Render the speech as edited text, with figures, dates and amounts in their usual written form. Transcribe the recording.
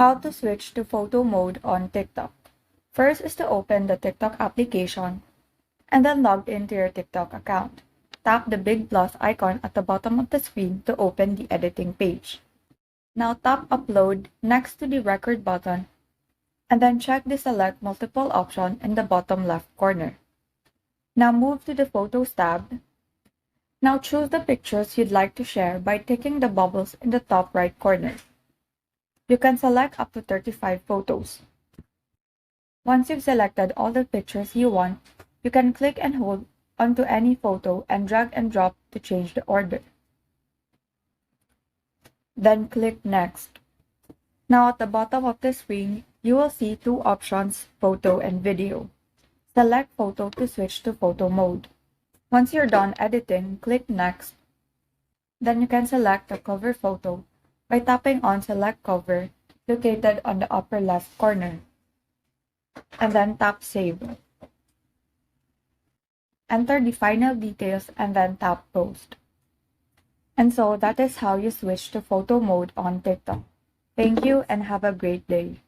How to switch to photo mode on TikTok. First is to open the TikTok application and then log into your TikTok account. Tap the big plus icon at the bottom of the screen to open the editing page. Now tap Upload next to the record button and then check the Select Multiple option in the bottom left corner. Now move to the Photos tab. Now choose the pictures you'd like to share by ticking the bubbles in the top right corner. You can select up to 35 photos. Once you've selected all the pictures you want, you can click and hold onto any photo and drag and drop to change the order. Then click Next. Now at the bottom of the screen, you will see two options, photo and video. Select photo to switch to photo mode. Once you're done editing, click Next. Then you can select the cover photo by tapping on Select Cover located on the upper left corner. And then tap Save. Enter the final details and then tap Post. And so that is how you switch to photo mode on TikTok. Thank you and have a great day.